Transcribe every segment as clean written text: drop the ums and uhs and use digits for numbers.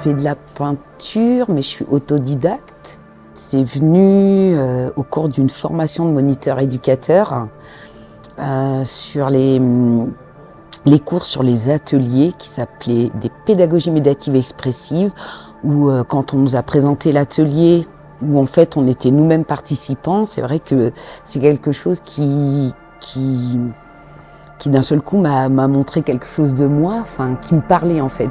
fais de la peinture, mais je suis autodidacte. C'est venu au cours d'une formation de moniteur-éducateur sur les cours sur les ateliers qui s'appelaient des pédagogies médiatives expressives, où quand on nous a présenté l'atelier, où en fait on était nous-mêmes participants, c'est vrai que c'est quelque chose qui d'un seul coup m'a montré quelque chose de moi, enfin qui me parlait en fait.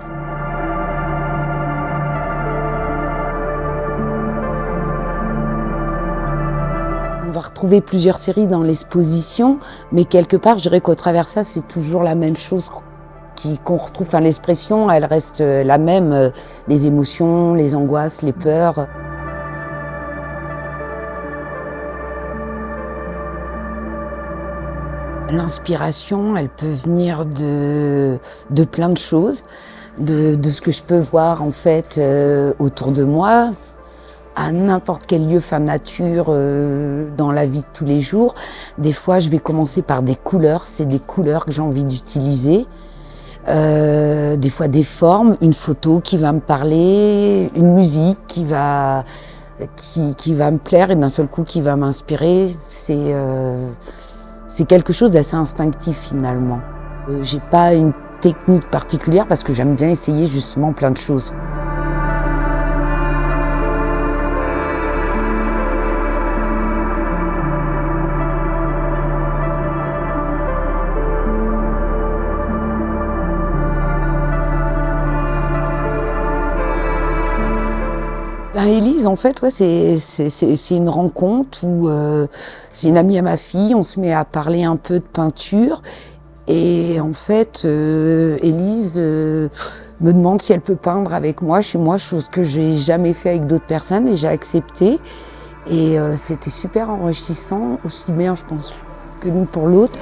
On va retrouver plusieurs séries dans l'exposition, mais quelque part, je dirais qu'au travers de ça, c'est toujours la même chose qu'on retrouve. Enfin, l'expression, elle reste la même, les émotions, les angoisses, les peurs. L'inspiration, elle peut venir de plein de choses, de ce que je peux voir en fait autour de moi, à n'importe quel lieu, enfin nature, dans la vie de tous les jours. Des fois, je vais commencer par des couleurs, c'est des couleurs que j'ai envie d'utiliser. Des fois des formes, une photo qui va me parler, une musique qui va me plaire et d'un seul coup qui va m'inspirer. C'est quelque chose d'assez instinctif finalement. J'ai pas une technique particulière parce que j'aime bien essayer justement plein de choses. Élise, en fait, ouais, c'est une rencontre où c'est une amie à ma fille, on se met à parler un peu de peinture et en fait, Élise me demande si elle peut peindre avec moi, chez moi, chose que j'ai jamais fait avec d'autres personnes et j'ai accepté et c'était super enrichissant, aussi bien je pense que l'une pour l'autre.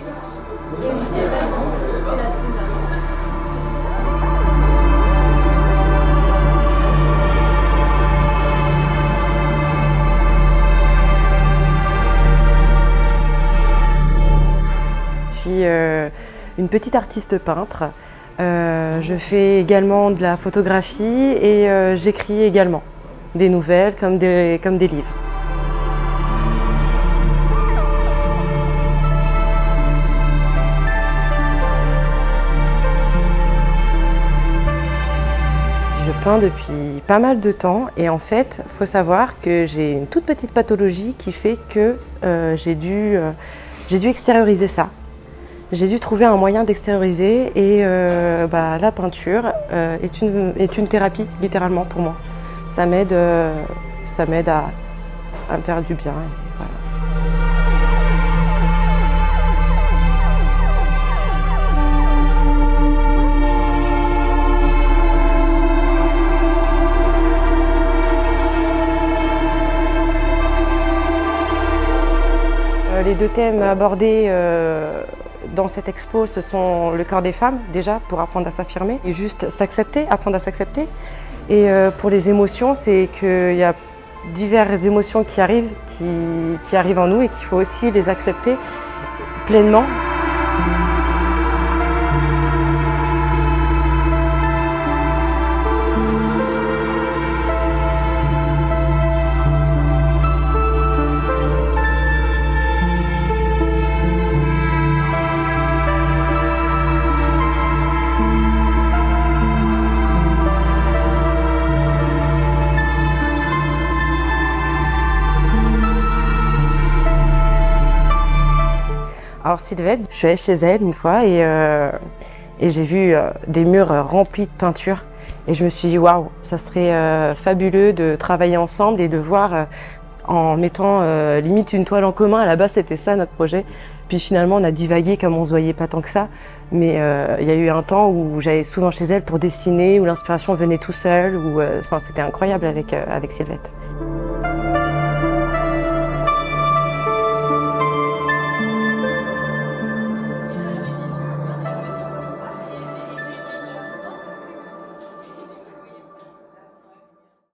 Je suis une petite artiste peintre. Je fais également de la photographie et j'écris également des nouvelles comme des livres. Je peins depuis pas mal de temps et en fait, il faut savoir que j'ai une toute petite pathologie qui fait que j'ai dû extérioriser ça. J'ai dû trouver un moyen d'extérioriser et la peinture est une thérapie, littéralement, pour moi. Ça m'aide à me faire du bien. Et voilà. Les deux thèmes abordés dans cette expo, ce sont le corps des femmes, déjà, pour apprendre à s'affirmer et juste s'accepter, apprendre à s'accepter. Et pour les émotions, c'est qu'il y a diverses émotions qui arrivent en nous et qu'il faut aussi les accepter pleinement. Alors Sylvette, je suis allée chez elle une fois et j'ai vu des murs remplis de peinture et je me suis dit waouh, ça serait fabuleux de travailler ensemble et de voir en mettant limite une toile en commun. À la base c'était ça notre projet, puis finalement on a divagué comme on se voyait pas tant que ça, mais il y a eu un temps où j'allais souvent chez elle pour dessiner, où l'inspiration venait tout seul, où c'était incroyable avec Sylvette.